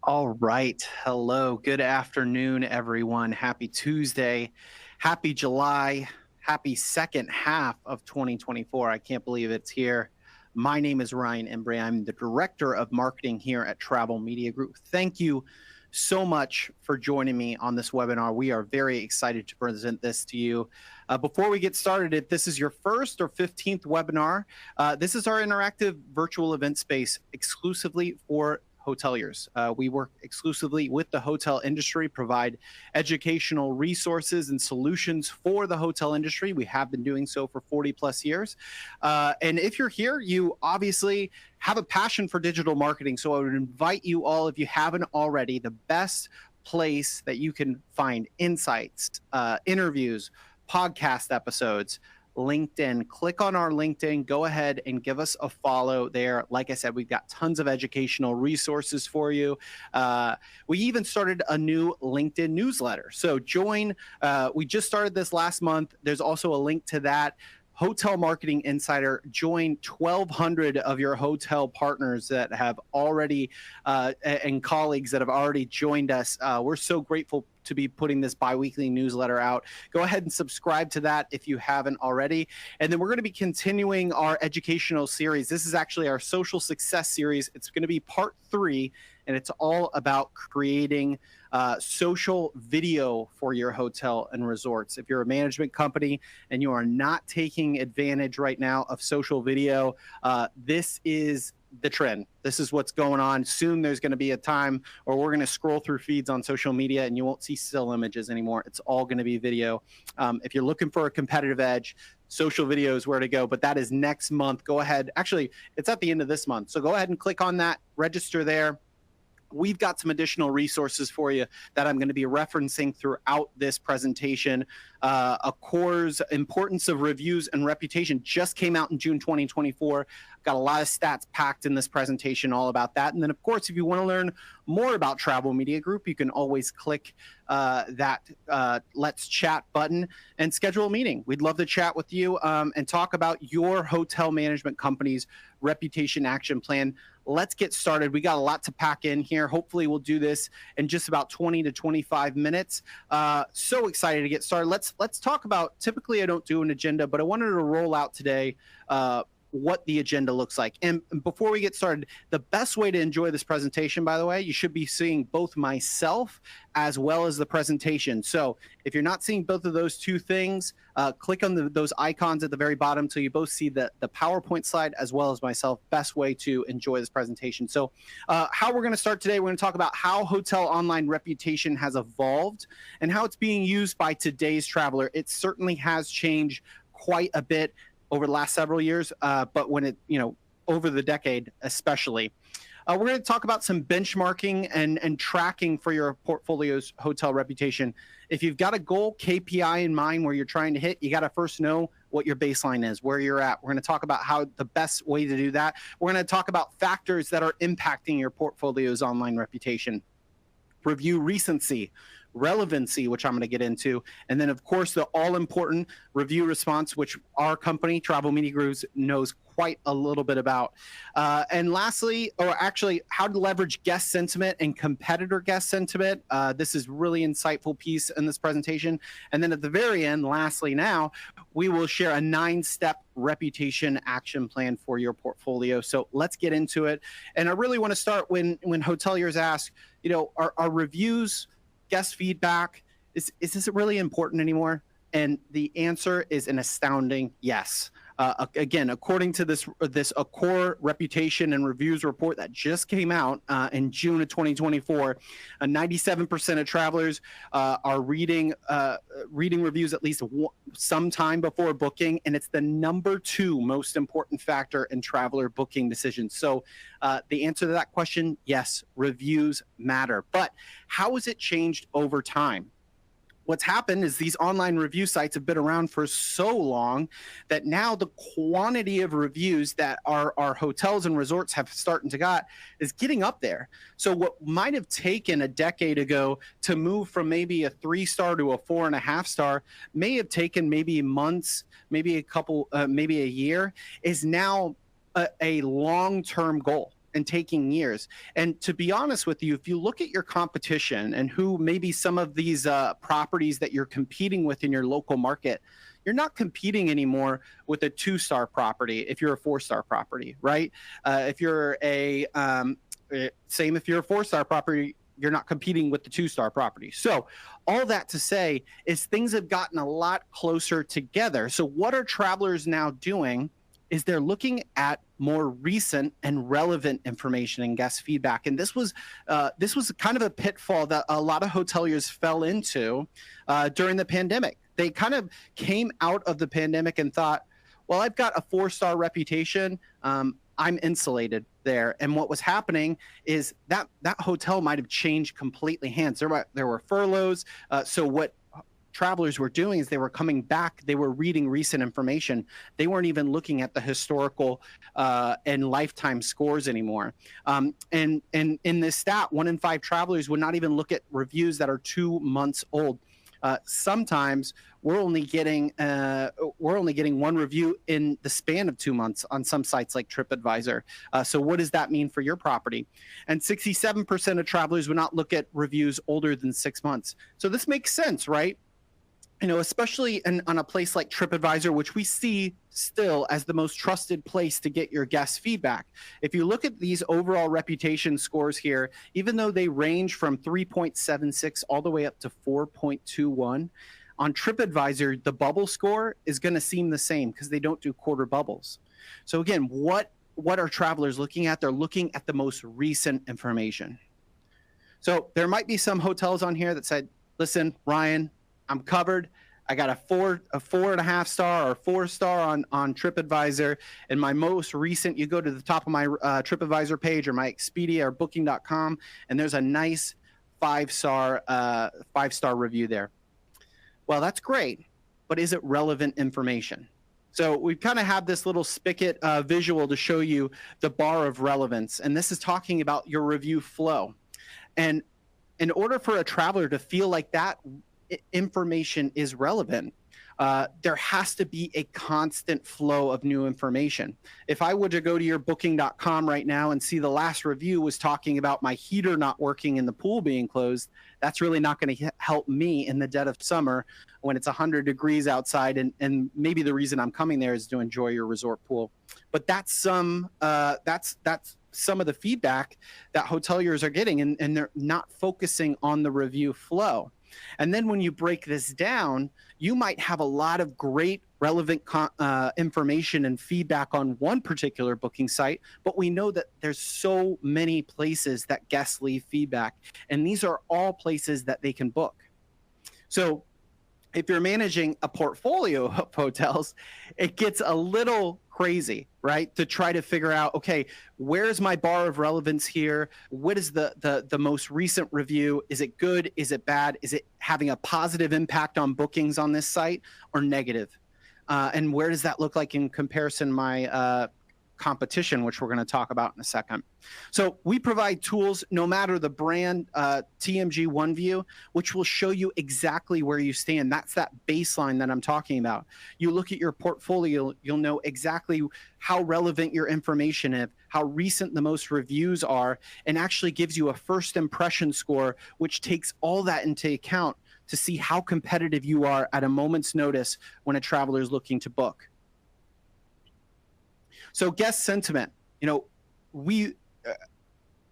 All right. Hello. Good afternoon, everyone. Happy Tuesday. Happy July. Happy second half of 2024. I can't believe it's here. My name is Ryan Embry. I'm the director of marketing here at Travel Media Group. Thank you so much for joining me on this webinar. We are very excited to present this to you. Before we get started, if this is your first or 15th webinar, this is our interactive virtual event space exclusively for hoteliers. We work exclusively with the hotel industry, provide educational resources and solutions for the hotel industry. We have been doing so for 40 plus years. And if you're here, you obviously have a passion for digital marketing. So I would invite you all, if you haven't already, the best place that you can find insights, interviews, podcast episodes, LinkedIn. Click on our LinkedIn, go ahead and give us a follow there. Like I said, we've got tons of educational resources for you. We even started a new LinkedIn newsletter. So join, we just started this last month. There's also a link to that. Hotel Marketing Insider, join 1,200 of your hotel partners that have already, and colleagues that have already joined us. We're so grateful to be putting this biweekly newsletter out. Go ahead and subscribe to that if you haven't already. And then we're going to be continuing our educational series. This is actually our social success series. It's going to be part 3, and it's all about creating social video for your hotel and resorts. If you're a management company and you are not taking advantage right now of social video, this is the trend. This is what's going on. Soon there's going to be a time where we're going to scroll through feeds on social media and you won't see still images anymore. It's all going to be video. If you're looking for a competitive edge, social video is where to go, but that is next month. Go ahead. Actually, it's at the end of this month. So go ahead and click on that, register there. We've got some additional resources for you that I'm going to be referencing throughout this presentation. Accor's Importance of Reviews and Reputation just came out in June 2024. Got a lot of stats packed in this presentation all about that. And then, of course, if you want to learn more about Travel Media Group, you can always click that Let's Chat button and schedule a meeting. We'd love to chat with you and talk about your hotel management company's reputation action plan. Let's get started. We got a lot to pack in here. Hopefully we'll do this in just about 20 to 25 minutes. So excited to get started. Let's talk about, typically I don't do an agenda, but I wanted to roll out today what the agenda looks like. And before we get started, the best way to enjoy this presentation, by the way, you should be seeing both myself as well as the presentation. So if you're not seeing both of those two things, click on those icons at the very bottom so you both see the PowerPoint slide as well as myself. Best way to enjoy this presentation. So how we're going to start today, we're going to talk about how hotel online reputation has evolved and how it's being used by today's traveler. It certainly has changed quite a bit over the last several years, but when it, over the decade especially. We're going to talk about some benchmarking and tracking for your portfolio's hotel reputation. If you've got a goal KPI in mind where you're trying to hit, you got to first know what your baseline is, where you're at. We're going to talk about how the best way to do that. We're going to talk about factors that are impacting your portfolio's online reputation. Review recency, relevancy, which I'm going to get into, and then of course the all-important review response, which our company Travel Media Group knows quite a little bit about. And lastly, or actually, how to leverage guest sentiment and competitor guest sentiment. This is really insightful piece in this presentation. And then at the very end, lastly now, we will share a 9-step reputation action plan for your portfolio. So let's get into it. And I really want to start when hoteliers ask, are reviews, guest feedback, is this really important anymore? And the answer is an astounding yes. Again, according to this Accor Reputation and Reviews report that just came out in June of 2024, 97% of travelers are reading reviews at least sometime before booking, and it's the number 2 most important factor in traveler booking decisions. So the answer to that question, yes, reviews matter. But how has it changed over time? What's happened is these online review sites have been around for so long that now the quantity of reviews that our hotels and resorts have started to got is getting up there. So what might have taken a decade ago to move from maybe a 3-star to a 4.5 star may have taken maybe months, maybe a couple, maybe a year, is now a long-term goal. and taking years. And to be honest with you, if you look at your competition and who maybe some of these properties that you're competing with in your local market, you're not competing anymore with a 2-star property if you're a 4-star property, right? If you're same if you're a 4-star property, you're not competing with the 2-star property. So all that to say is things have gotten a lot closer together. So what are travelers now doing is they're looking at more recent and relevant information and guest feedback. And this was kind of a pitfall that a lot of hoteliers fell into during the pandemic. They kind of came out of the pandemic and thought, well, I've got a 4-star reputation. I'm insulated there. And what was happening is that hotel might have changed completely hands. There were furloughs. So what travelers were doing is they were coming back. They were reading recent information. They weren't even looking at the historical and lifetime scores anymore. And in this stat, 1 in 5 travelers would not even look at reviews that are 2 months old. Sometimes we're only getting 1 review in the span of 2 months on some sites like TripAdvisor. So what does that mean for your property? And 67% of travelers would not look at reviews older than 6 months. So this makes sense, right? You know, especially on a place like TripAdvisor, which we see still as the most trusted place to get your guest feedback. If you look at these overall reputation scores here, even though they range from 3.76 all the way up to 4.21, on TripAdvisor, the bubble score is going to seem the same because they don't do quarter bubbles. So again, what are travelers looking at? They're looking at the most recent information. So there might be some hotels on here that said, listen, Ryan, I'm covered. I got a 4.5 star or 4-star on TripAdvisor. And my most recent, you go to the top of my TripAdvisor page or my Expedia or Booking.com, and there's a nice 5-star review there. Well, that's great, but is it relevant information? So we kind of have this little spigot visual to show you the bar of relevance. And this is talking about your review flow. And in order for a traveler to feel like that information is relevant, there has to be a constant flow of new information. If I were to go to your Booking.com right now and see the last review was talking about my heater not working and the pool being closed, that's really not going to help me in the dead of summer when it's 100 degrees outside, and maybe the reason I'm coming there is to enjoy your resort pool. But that's some of the feedback that hoteliers are getting, and they're not focusing on the review flow. And then when you break this down, you might have a lot of great relevant information and feedback on one particular booking site, but we know that there's so many places that guests leave feedback, and these are all places that they can book. So if you're managing a portfolio of hotels, it gets a little crazy, right? To try to figure out, okay, where's my bar of relevance here? What is the most recent review? Is it good? Is it bad? Is it having a positive impact on bookings on this site or negative? And where does that look like in comparison to my competition, which we're going to talk about in a second. So we provide tools, no matter the brand, TMG OneView, which will show you exactly where you stand. That's that baseline that I'm talking about. You look at your portfolio, you'll know exactly how relevant your information is, how recent the most reviews are, and actually gives you a first impression score, which takes all that into account to see how competitive you are at a moment's notice when a traveler is looking to book. So guest sentiment, we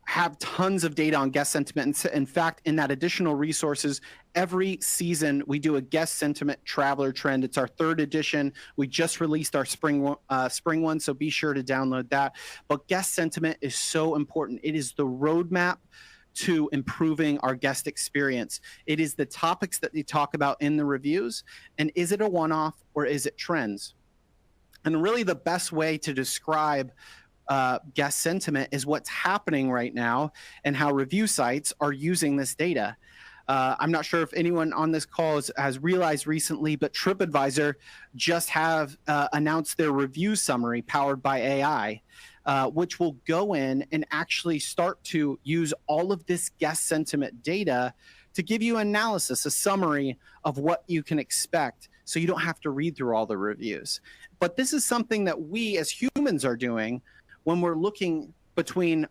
have tons of data on guest sentiment. In fact, in that additional resources, every season we do a guest sentiment traveler trend. It's our 3rd edition. We just released our spring one, so be sure to download that. But guest sentiment is so important. It is the roadmap to improving our guest experience. It is the topics that they talk about in the reviews. And is it a one-off or is it trends? And really the best way to describe guest sentiment is what's happening right now and how review sites are using this data. I'm not sure if anyone on this call has realized recently, but TripAdvisor just have announced their review summary powered by AI, which will go in and actually start to use all of this guest sentiment data to give you analysis, a summary of what you can expect, so you don't have to read through all the reviews. But this is something that we as humans are doing when we're looking between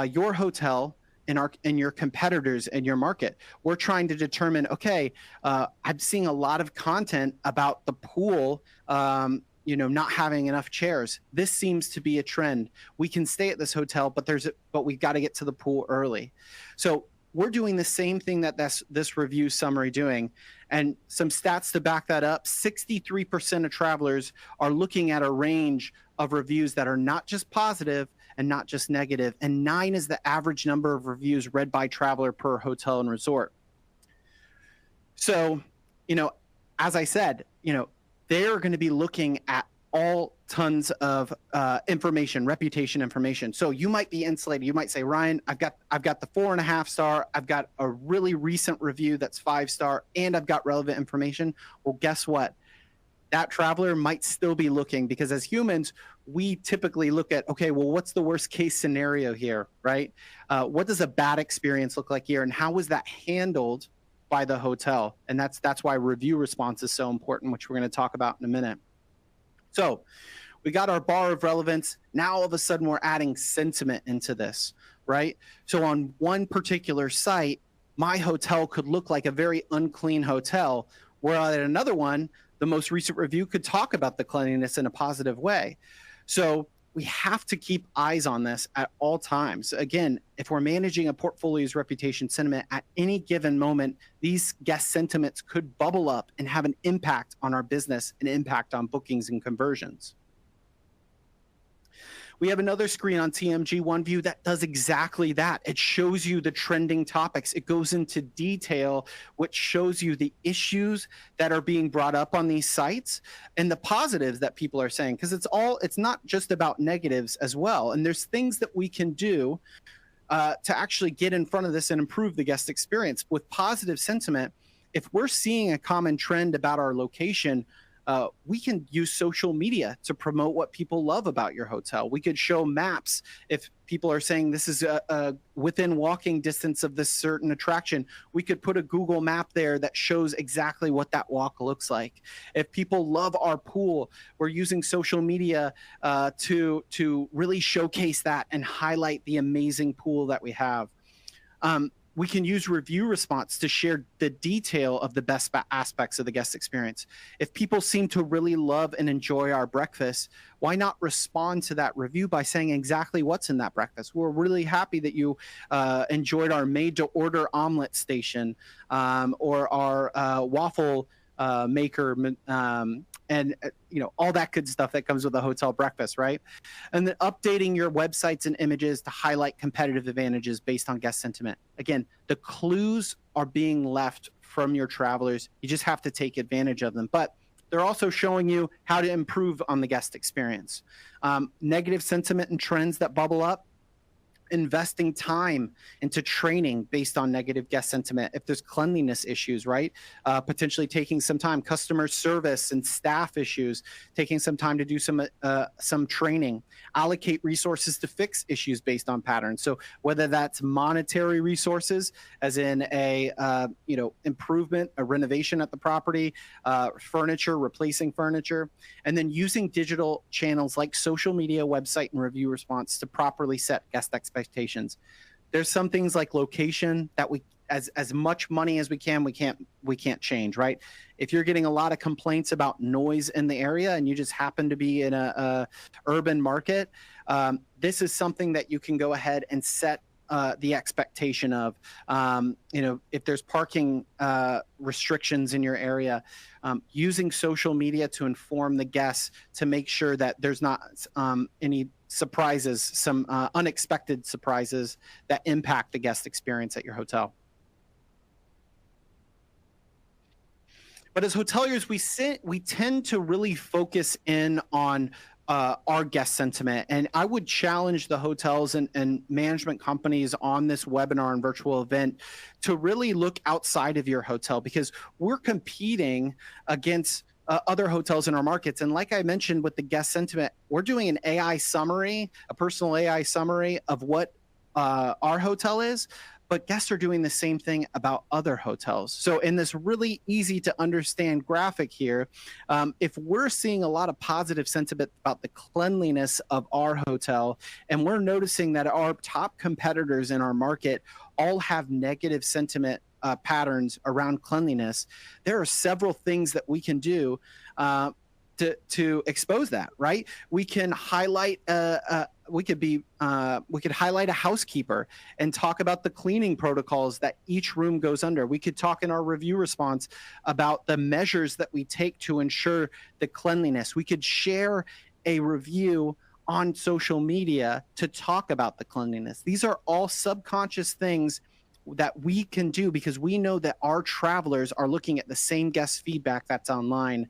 your hotel and your competitors in your market. We're trying to determine, okay, I'm seeing a lot of content about the pool, not having enough chairs. This seems to be a trend. We can stay at this hotel, but we've got to get to the pool early. So we're doing the same thing that this review summary doing. And some stats to back that up: 63% of travelers are looking at a range of reviews that are not just positive and not just negative. And 9 is the average number of reviews read by traveler per hotel and resort. So, as I said, they're going to be looking at all tons of information, reputation information. So you might be insulated. You might say, Ryan, I've got the 4.5 star. I've got a really recent review that's 5 star, and I've got relevant information. Well, guess what? That traveler might still be looking, because as humans, we typically look at, okay, well, what's the worst case scenario here, right? What does a bad experience look like here, and how was that handled by the hotel? And that's why review response is so important, which we're going to talk about in a minute. So we got our bar of relevance. Now all of a sudden we're adding sentiment into this, right? So on one particular site, my hotel could look like a very unclean hotel, whereas at another one, the most recent review could talk about the cleanliness in a positive way. So we have to keep eyes on this at all times. Again, if we're managing a portfolio's reputation sentiment, at any given moment, these guest sentiments could bubble up and have an impact on our business, an impact on bookings and conversions. We have another screen on TMG OneView that does exactly that. It shows you the trending topics. It goes into detail, which shows you the issues that are being brought up on these sites and the positives that people are saying, because it's not just about negatives as well. And there's things that we can do to actually get in front of this and improve the guest experience. With positive sentiment, if we're seeing a common trend about our location, we can use social media to promote what people love about your hotel. We could show maps. If people are saying this is within walking distance of this certain attraction, we could put a Google map there that shows exactly what that walk looks like. If people love our pool, we're using social media to really showcase that and highlight the amazing pool that we have. We can use review response to share the detail of the best aspects of the guest experience. If people seem to really love and enjoy our breakfast, why not respond to that review by saying exactly what's in that breakfast? We're really happy that you enjoyed our made-to-order omelet station, or our waffle maker, and all that good stuff that comes with a hotel breakfast, right? And then updating your websites and images to highlight competitive advantages based on guest sentiment. Again, the clues are being left from your travelers. You just have to take advantage of them. But they're also showing you how to improve on the guest experience. Negative sentiment and trends that bubble up, investing time into training based on negative guest sentiment. If there's cleanliness issues, right? Potentially taking some time, customer service and staff issues, taking some time to do some training, allocate resources to fix issues based on patterns. So whether that's monetary resources, as in a improvement, a renovation at the property, furniture, replacing furniture, and then using digital channels like social media, website, and review response to properly set guest expectations. There's some things like location that we, as much money as we can't change, right? If you're getting a lot of complaints about noise in the area and you just happen to be in a urban market, this is something that you can go ahead and set the expectation of. If there's parking restrictions in your area, using social media to inform the guests to make sure that there's not any surprises, some unexpected surprises that impact the guest experience at your hotel. But as hoteliers, we tend to really focus in on our guest sentiment. And I would challenge the hotels and management companies on this webinar and virtual event to really look outside of your hotel, because we're competing against other hotels in our markets. And like I mentioned with the guest sentiment, we're doing an AI summary, a personal AI summary of what our hotel is. but guests are doing the same thing about other hotels. So in this really easy to understand graphic here, if we're seeing a lot of positive sentiment about the cleanliness of our hotel, and we're noticing that our top competitors in our market all have negative sentiment patterns around cleanliness, there are several things that we can do to expose that, right? We can highlight we could highlight a housekeeper and talk about the cleaning protocols that each room goes under. We could talk in our review response about the measures that we take to ensure the cleanliness. We could share a review on social media to talk about the cleanliness. These are all subconscious things that we can do because we know that our travelers are looking at the same guest feedback that's online,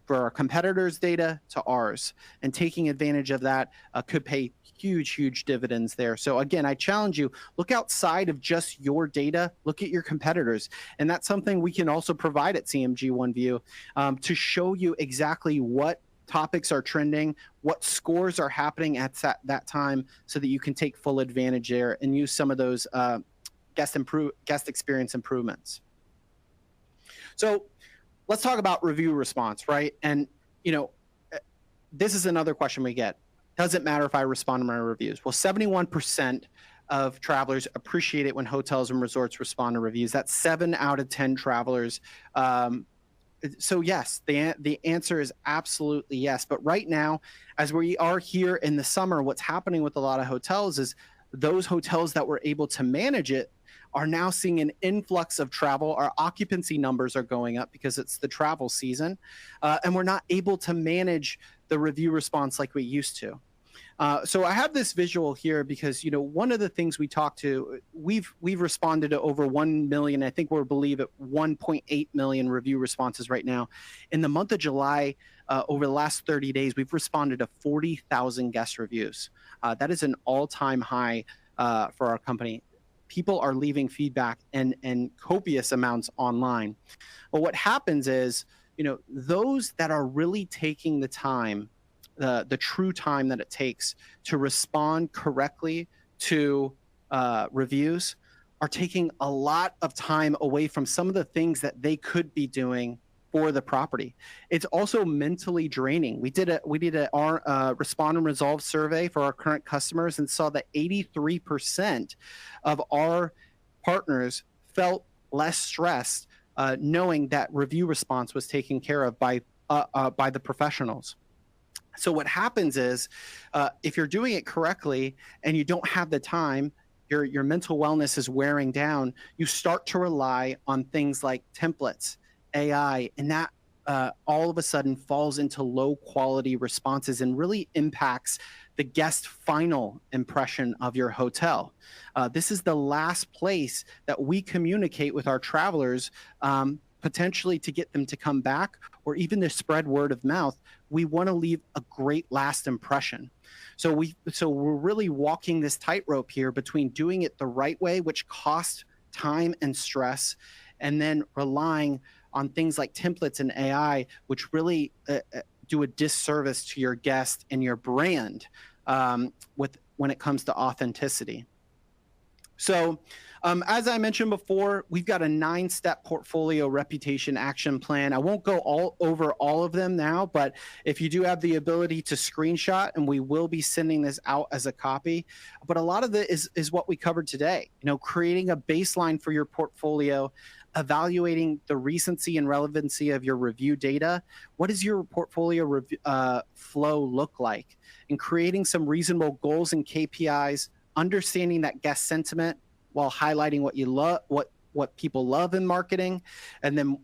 for our competitors' data to ours, and taking advantage of that could pay huge dividends there. So again, I challenge you, look outside of just your data, look at your competitors. And that's something we can also provide at CMG OneView to show you exactly what topics are trending, what scores are happening at that time, so that you can take full advantage there and use some of those guest experience improvements. So let's talk about review response, right? And, you know, this is another question we get. Does it matter if I respond to my reviews? Well, 71% of travelers appreciate it when hotels and resorts respond to reviews. That's 7 out of 10 travelers. So yes, the answer is absolutely yes. But right now, as we are here in the summer, what's happening with a lot of hotels is those hotels that were able to manage it are now seeing an influx of travel. Our occupancy numbers are going up because it's the travel season, and we're not able to manage the review response like we used to. So I have this visual here because, you know, one of the things we talked to, we've responded to over 1 million, I think we're believe at 1.8 million review responses right now. In the month of July, over the last 30 days, we've responded to 40,000 guest reviews. That is an all-time high for our company. People are leaving feedback and copious amounts online. But what happens is, you know, those that are really taking the time, the true time that it takes to respond correctly to reviews, are taking a lot of time away from some of the things that they could be doing for the property. It's also mentally draining. We did our respond and resolve survey for our current customers and saw that 83% of our partners felt less stressed knowing that review response was taken care of by the professionals. So what happens is, if you're doing it correctly and you don't have the time, your mental wellness is wearing down, you start to rely on things like templates, AI, and that all of a sudden falls into low quality responses and really impacts the guest final impression of your hotel. This is the last place that we communicate with our travelers, potentially to get them to come back or even to spread word of mouth. We want to leave a great last impression. So we're really walking this tightrope here between doing it the right way, which costs time and stress, and then relying on things like templates and AI, which really do a disservice to your guest and your brand when it comes to authenticity. So as I mentioned before, we've got a 9-step portfolio reputation action plan. I won't go over all of them now, but if you do have the ability to screenshot, and we will be sending this out as a copy, but a lot of it is what we covered today. You know, creating a baseline for your portfolio, evaluating the recency and relevancy of your review data. What does your portfolio flow look like? And creating some reasonable goals and KPIs, understanding that guest sentiment while highlighting what you love, what people love in marketing, and then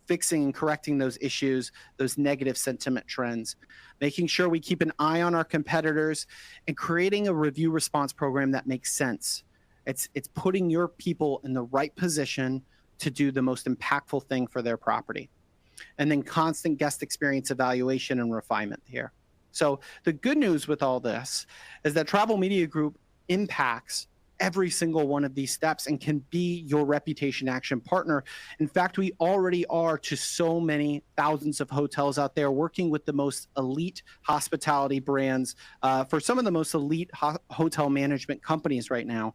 fixing and correcting those issues, those negative sentiment trends, making sure we keep an eye on our competitors, and creating a review response program that makes sense. It's putting your people in the right position to do the most impactful thing for their property. And then constant guest experience evaluation and refinement here. So the good news with all this is that Travel Media Group impacts every single one of these steps and can be your reputation action partner. In fact, we already are to so many thousands of hotels out there, working with the most elite hospitality brands for some of the most elite hotel management companies right now.